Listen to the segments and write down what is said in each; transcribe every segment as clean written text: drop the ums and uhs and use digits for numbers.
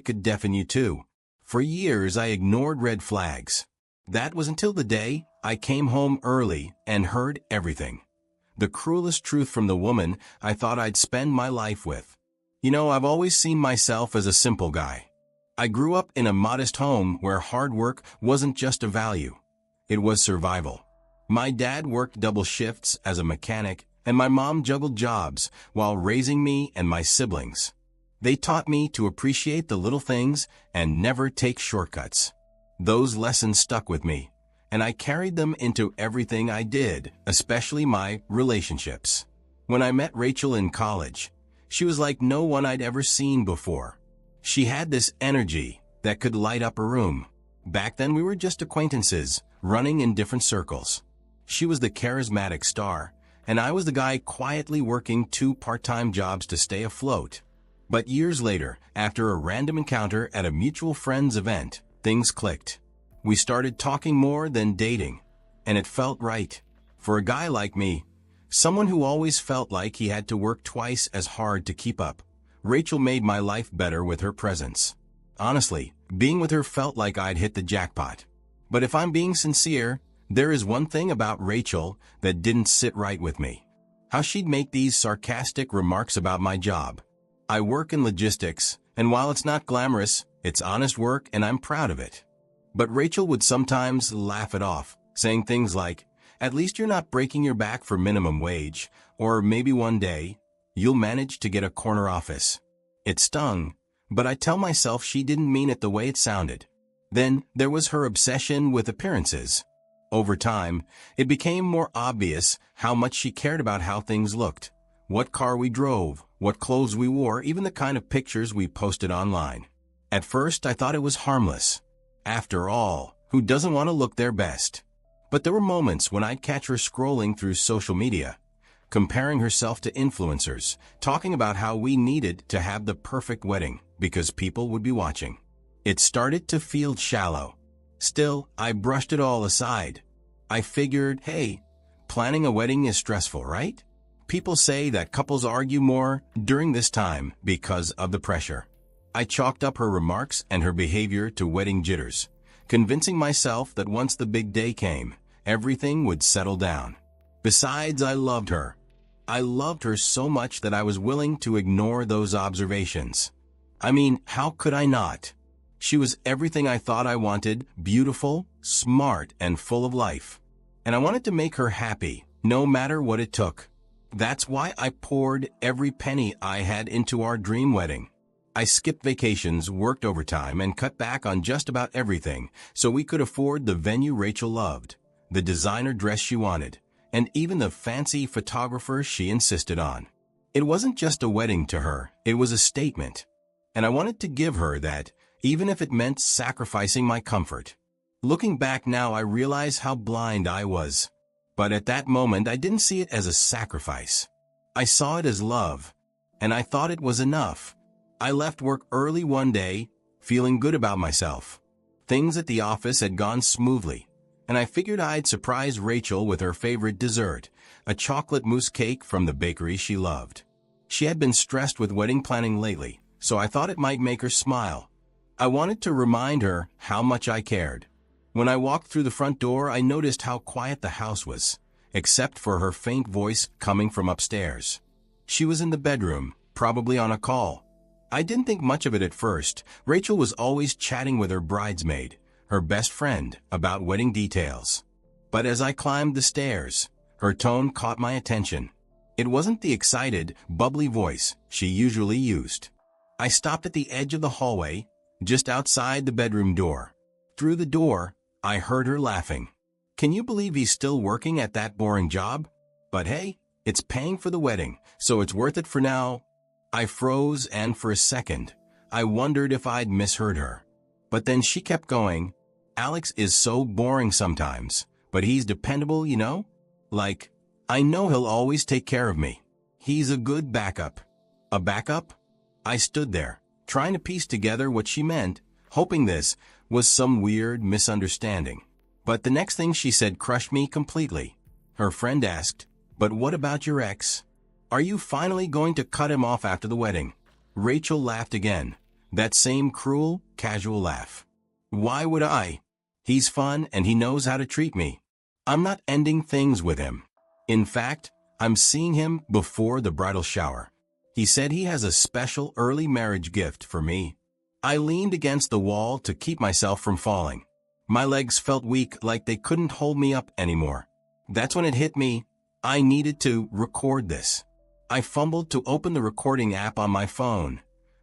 could deafen you too. For years I ignored red flags. That was until the day I came home early and heard everything. The cruelest truth from the woman I thought I'd spend my life with. I've always seen myself as a simple guy. I grew up in a modest home where hard work wasn't just a value. It was survival. My dad worked double shifts as a mechanic, and my mom juggled jobs while raising me and my siblings. They taught me to appreciate the little things and never take shortcuts. Those lessons stuck with me, and I carried them into everything I did, especially my relationships. When I met Rachel in college, she was like no one I'd ever seen before. She had this energy that could light up a room. Back then we were just acquaintances, running in different circles. She was the charismatic star, and I was the guy quietly working 2 part-time jobs to stay afloat. But years later, after a random encounter at a mutual friend's event, things clicked. We started talking more than dating, and it felt right. For a guy like me, someone who always felt like he had to work twice as hard to keep up, Rachel made my life better with her presence. Honestly, being with her felt like I'd hit the jackpot. But if I'm being sincere, there is one thing about Rachel that didn't sit right with me. How she'd make these sarcastic remarks about my job. I work in logistics, and while it's not glamorous, it's honest work and I'm proud of it. But Rachel would sometimes laugh it off, saying things like, "At least you're not breaking your back for minimum wage," or maybe one day, "You'll manage to get a corner office." It stung, but I tell myself she didn't mean it the way it sounded. Then there was her obsession with appearances. Over time, it became more obvious how much she cared about how things looked. What car we drove, what clothes we wore, even the kind of pictures we posted online. At first, I thought it was harmless. After all, who doesn't want to look their best? But there were moments when I'd catch her scrolling through social media, comparing herself to influencers, talking about how we needed to have the perfect wedding because people would be watching. It started to feel shallow. Still, I brushed it all aside. I figured, hey, planning a wedding is stressful, right? People say that couples argue more during this time because of the pressure. I chalked up her remarks and her behavior to wedding jitters, convincing myself that once the big day came, everything would settle down. Besides, I loved her. I loved her so much that I was willing to ignore those observations. I mean, how could I not? She was everything I thought I wanted, beautiful, smart, and full of life. And I wanted to make her happy, no matter what it took. That's why I poured every penny I had into our dream wedding. I skipped vacations, worked overtime, and cut back on just about everything so we could afford the venue Rachel loved, the designer dress she wanted, and even the fancy photographer she insisted on. It wasn't just a wedding to her, it was a statement. And I wanted to give her that, even if it meant sacrificing my comfort. Looking back now, I realize how blind I was. But at that moment, I didn't see it as a sacrifice. I saw it as love, and I thought it was enough. I left work early one day, feeling good about myself. Things at the office had gone smoothly, and I figured I'd surprise Rachel with her favorite dessert, a chocolate mousse cake from the bakery she loved. She had been stressed with wedding planning lately, so I thought it might make her smile. I wanted to remind her how much I cared. When I walked through the front door, I noticed how quiet the house was, except for her faint voice coming from upstairs. She was in the bedroom, probably on a call. I didn't think much of it at first. Rachel was always chatting with her bridesmaid, her best friend, about wedding details. But as I climbed the stairs, her tone caught my attention. It wasn't the excited, bubbly voice she usually used. I stopped at the edge of the hallway, just outside the bedroom door. Through the door, I heard her laughing. "Can you believe he's still working at that boring job? But hey, it's paying for the wedding, so it's worth it for now." I froze, and for a second, I wondered if I'd misheard her. But then she kept going. "Alex is so boring sometimes, but he's dependable, you know? Like, I know he'll always take care of me. He's a good backup." A backup? I stood there, trying to piece together what she meant, hoping this was some weird misunderstanding. But the next thing she said crushed me completely. Her friend asked, "But what about your ex? Are you finally going to cut him off after the wedding?" Rachel laughed again, That same cruel, casual laugh. Why would I? He's fun and he knows how to treat me. I'm not ending things with him. In fact, I'm seeing him before the bridal shower. He said he has a special early marriage gift for me. I leaned against the wall to keep myself from falling. My legs felt weak, like they couldn't hold me up anymore. That's when it hit me. I needed to record this. I fumbled to open the recording app on my phone,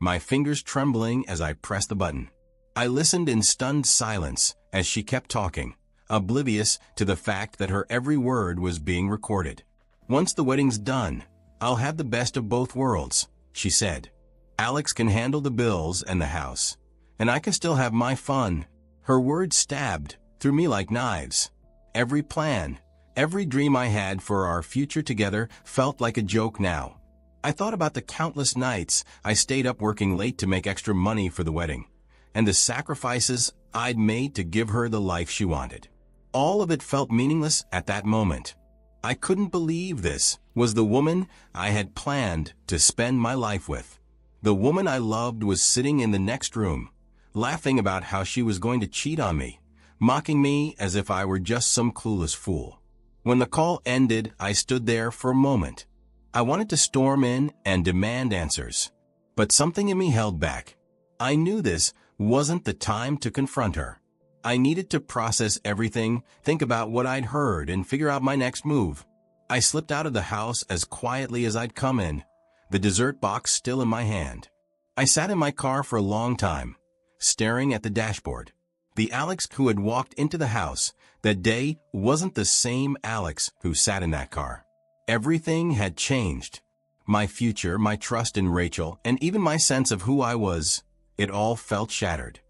my fingers trembling as I pressed the button. I listened in stunned silence as she kept talking, oblivious to the fact that her every word was being recorded. Once the wedding's done, I'll have the best of both worlds, she said. Alex can handle the bills and the house, and I can still have my fun. Her words stabbed through me like knives. Every plan, every dream I had for our future together felt like a joke now. I thought about the countless nights I stayed up working late to make extra money for the wedding, and the sacrifices I'd made to give her the life she wanted. All of it felt meaningless at that moment. I couldn't believe this was the woman I had planned to spend my life with. The woman I loved was sitting in the next room, laughing about how she was going to cheat on me, mocking me as if I were just some clueless fool. When the call ended, I stood there for a moment. I wanted to storm in and demand answers, but something in me held back. I knew this wasn't the time to confront her. I needed to process everything, think about what I'd heard, and figure out my next move. I slipped out of the house as quietly as I'd come in, the dessert box still in my hand. I sat in my car for a long time, staring at the dashboard. The Alex who had walked into the house that day wasn't the same Alex who sat in that car. Everything had changed. My future, my trust in Rachel, and even my sense of who I was, it all felt shattered.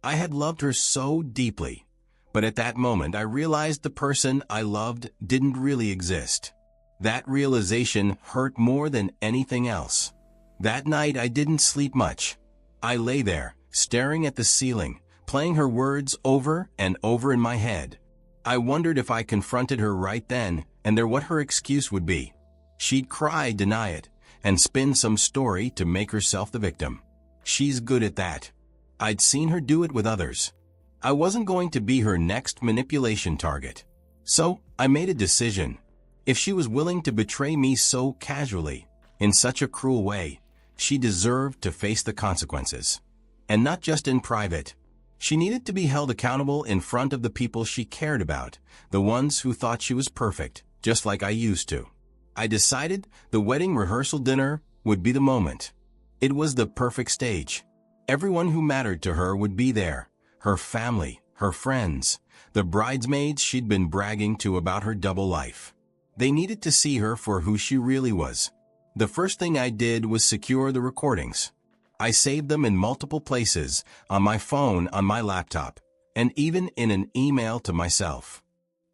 I had loved her so deeply, but at that moment I realized the person I loved didn't really exist. That realization hurt more than anything else. That night I didn't sleep much. I lay there, staring at the ceiling, playing her words over and over in my head. I wondered if I confronted her right then and there what her excuse would be. She'd cry, deny it, and spin some story to make herself the victim. She's good at that. I'd seen her do it with others. I wasn't going to be her next manipulation target. So I made a decision. If she was willing to betray me so casually, in such a cruel way, she deserved to face the consequences. And not just in private. She needed to be held accountable in front of the people she cared about, the ones who thought she was perfect, just like I used to. I decided the wedding rehearsal dinner would be the moment. It was the perfect stage. Everyone who mattered to her would be there. Her family, her friends, the bridesmaids she'd been bragging to about her double life. They needed to see her for who she really was. The first thing I did was secure the recordings. I saved them in multiple places, on my phone, on my laptop, and even in an email to myself.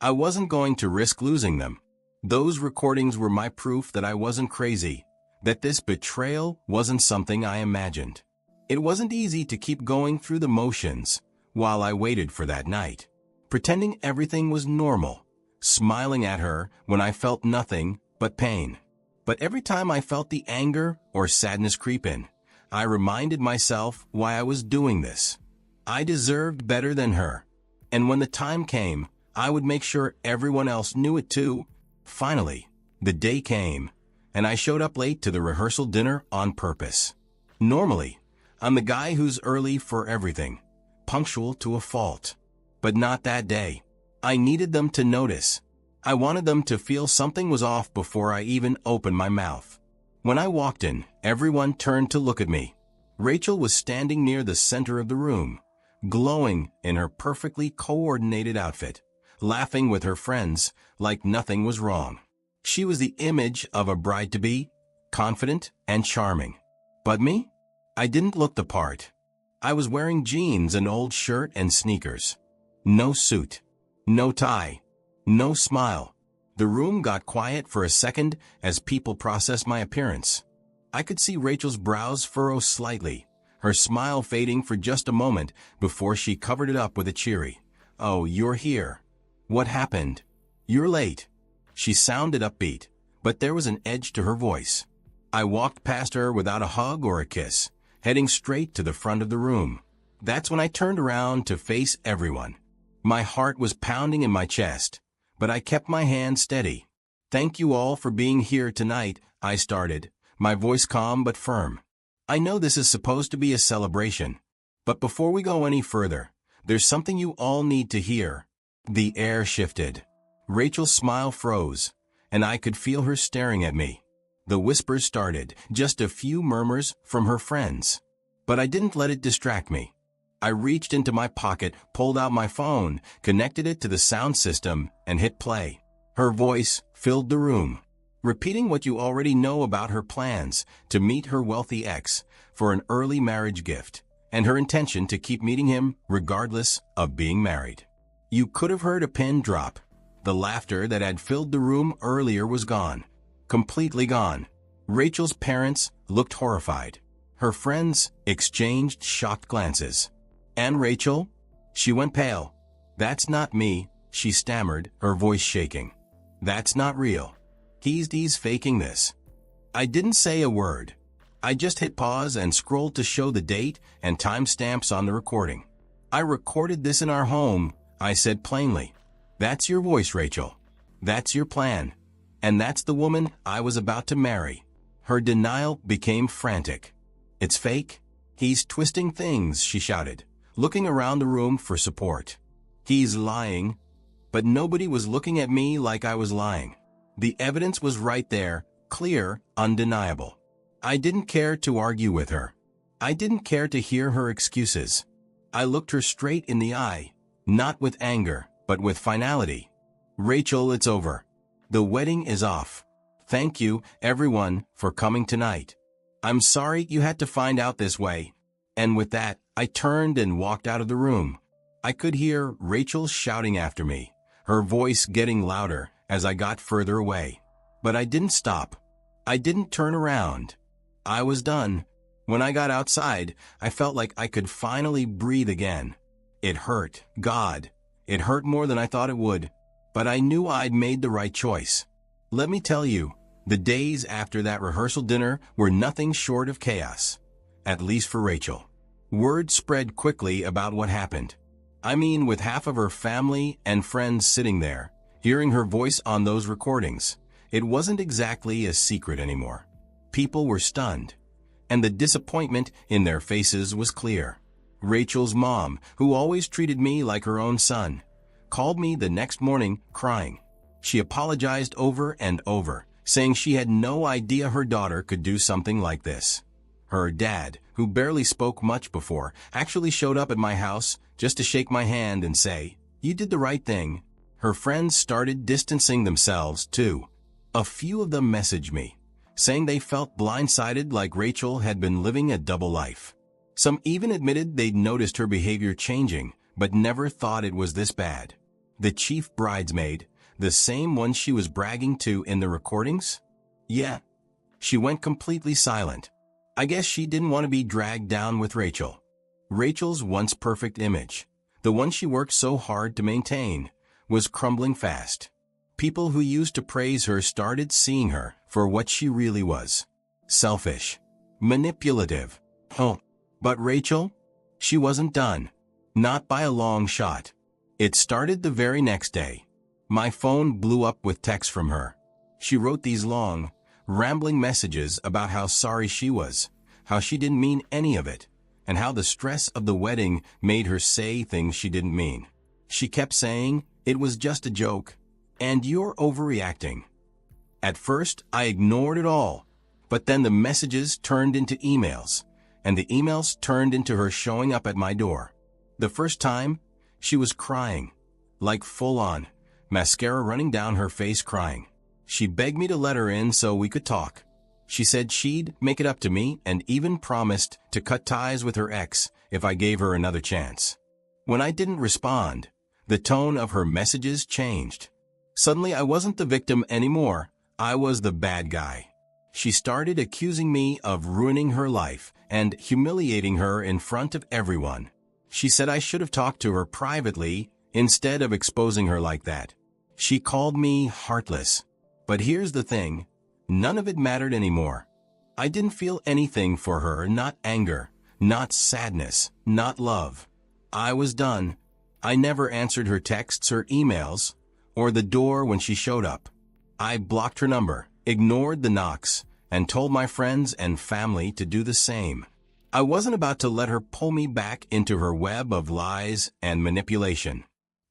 I wasn't going to risk losing them. Those recordings were my proof that I wasn't crazy, that this betrayal wasn't something I imagined. It wasn't easy to keep going through the motions while I waited for that night, pretending everything was normal, smiling at her when I felt nothing but pain. But every time I felt the anger or sadness creep in, I reminded myself why I was doing this. I deserved better than her, and when the time came, I would make sure everyone else knew it too. Finally, the day came, and I showed up late to the rehearsal dinner on purpose. Normally, I'm the guy who's early for everything, punctual to a fault. But not that day. I needed them to notice. I wanted them to feel something was off before I even opened my mouth. When I walked in, everyone turned to look at me. Rachel was standing near the center of the room, glowing in her perfectly coordinated outfit, laughing with her friends like nothing was wrong. She was the image of a bride-to-be, confident and charming. But me? I didn't look the part. I was wearing jeans, an old shirt, and sneakers. No suit. No tie. No smile. The room got quiet for a second as people processed my appearance. I could see Rachel's brows furrow slightly, her smile fading for just a moment before she covered it up with a cheery, "Oh, you're here. What happened? You're late." She sounded upbeat, but there was an edge to her voice. I walked past her without a hug or a kiss, heading straight to the front of the room. That's when I turned around to face everyone. My heart was pounding in my chest, but I kept my hand steady. "Thank you all for being here tonight," I started, my voice calm but firm. "I know this is supposed to be a celebration, but before we go any further, there's something you all need to hear." The air shifted. Rachel's smile froze, and I could feel her staring at me. The whispers started, just a few murmurs from her friends. But I didn't let it distract me. I reached into my pocket, pulled out my phone, connected it to the sound system, and hit play. Her voice filled the room, repeating what you already know about her plans to meet her wealthy ex for an early marriage gift, and her intention to keep meeting him regardless of being married. You could have heard a pin drop. The laughter that had filled the room earlier was gone. Completely gone. Rachel's parents looked horrified. Her friends exchanged shocked glances. "And Rachel?" She went pale. "That's not me," she stammered, her voice shaking. "That's not real. He's faking this." I didn't say a word. I just hit pause and scrolled to show the date and timestamps on the recording. "I recorded this in our home," I said plainly. "That's your voice, Rachel. That's your plan. And that's the woman I was about to marry." Her denial became frantic. "It's fake? He's twisting things," she shouted, looking around the room for support. "He's lying." But nobody was looking at me like I was lying. The evidence was right there, clear, undeniable. I didn't care to argue with her. I didn't care to hear her excuses. I looked her straight in the eye, not with anger, but with finality. "Rachel, it's over. The wedding is off. Thank you, everyone, for coming tonight. I'm sorry you had to find out this way." And with that, I turned and walked out of the room. I could hear Rachel shouting after me, her voice getting louder as I got further away. But I didn't stop. I didn't turn around. I was done. When I got outside, I felt like I could finally breathe again. It hurt, God. It hurt more than I thought it would. But I knew I'd made the right choice. Let me tell you, the days after that rehearsal dinner were nothing short of chaos. At least for Rachel. Word spread quickly about what happened. I mean, with half of her family and friends sitting there, hearing her voice on those recordings, it wasn't exactly a secret anymore. People were stunned, and the disappointment in their faces was clear. Rachel's mom, who always treated me like her own son, called me the next morning crying. She apologized over and over, saying she had no idea her daughter could do something like this. Her dad, who barely spoke much before, actually showed up at my house just to shake my hand and say, "You did the right thing." Her friends started distancing themselves, too. A few of them messaged me, saying they felt blindsided like Rachel had been living a double life. Some even admitted they'd noticed her behavior changing, but never thought it was this bad. The chief bridesmaid, the same one she was bragging to in the recordings? Yeah. She went completely silent. I guess she didn't want to be dragged down with Rachel. Rachel's once perfect image, the one she worked so hard to maintain, was crumbling fast. People who used to praise her started seeing her for what she really was. Selfish. Manipulative. Oh. But Rachel? She wasn't done. Not by a long shot. It started the very next day. My phone blew up with texts from her. She wrote these long, rambling messages about how sorry she was, how she didn't mean any of it, and how the stress of the wedding made her say things she didn't mean. She kept saying, "It was just a joke, and you're overreacting." At first, I ignored it all, but then the messages turned into emails, and the emails turned into her showing up at my door. The first time, she was crying, like full-on, mascara running down her face crying. She begged me to let her in so we could talk. She said she'd make it up to me and even promised to cut ties with her ex if I gave her another chance. When I didn't respond, the tone of her messages changed. Suddenly I wasn't the victim anymore, I was the bad guy. She started accusing me of ruining her life and humiliating her in front of everyone. She said I should have talked to her privately instead of exposing her like that. She called me heartless. But here's the thing, none of it mattered anymore. I didn't feel anything for her, not anger, Not sadness, not love. I was done. I never answered her texts or emails, or the door when she showed up. I blocked her number, ignored the knocks, and told my friends and family to do the same. I wasn't about to let her pull me back into her web of lies and manipulation.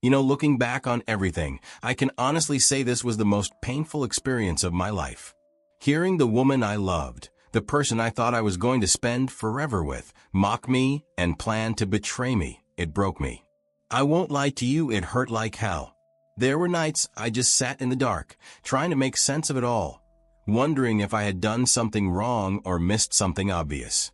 Looking back on everything, I can honestly say this was the most painful experience of my life. Hearing the woman I loved, the person I thought I was going to spend forever with, mock me and plan to betray me, it broke me. I won't lie to you, it hurt like hell. There were nights I just sat in the dark, trying to make sense of it all, wondering if I had done something wrong or missed something obvious.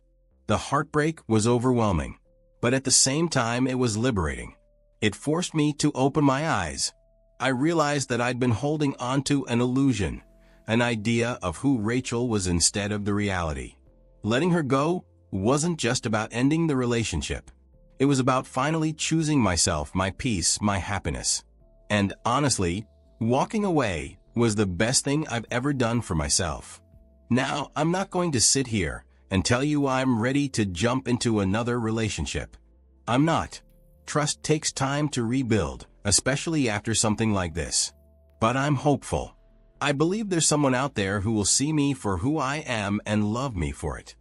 The heartbreak was overwhelming, but at the same time it was liberating. It forced me to open my eyes. I realized that I'd been holding onto an illusion, an idea of who Rachel was instead of the reality. Letting her go wasn't just about ending the relationship. It was about finally choosing myself, my peace, my happiness. And honestly, walking away was the best thing I've ever done for myself. Now, I'm not going to sit here and tell you I'm ready to jump into another relationship. I'm not. Trust takes time to rebuild, especially after something like this. But I'm hopeful. I believe there's someone out there who will see me for who I am and love me for it.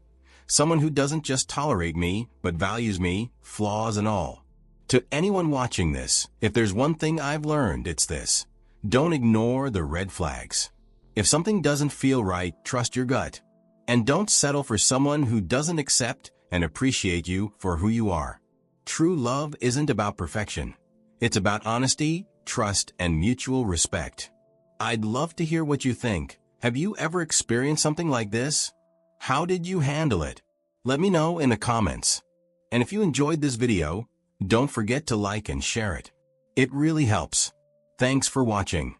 Someone who doesn't just tolerate me, but values me, flaws and all. To anyone watching this, if there's one thing I've learned, it's this. Don't ignore the red flags. If something doesn't feel right, trust your gut. And don't settle for someone who doesn't accept and appreciate you for who you are. True love isn't about perfection. It's about honesty, trust, and mutual respect. I'd love to hear what you think. Have you ever experienced something like this? How did you handle it? Let me know in the comments. And if you enjoyed this video, don't forget to like and share it. It really helps. Thanks for watching.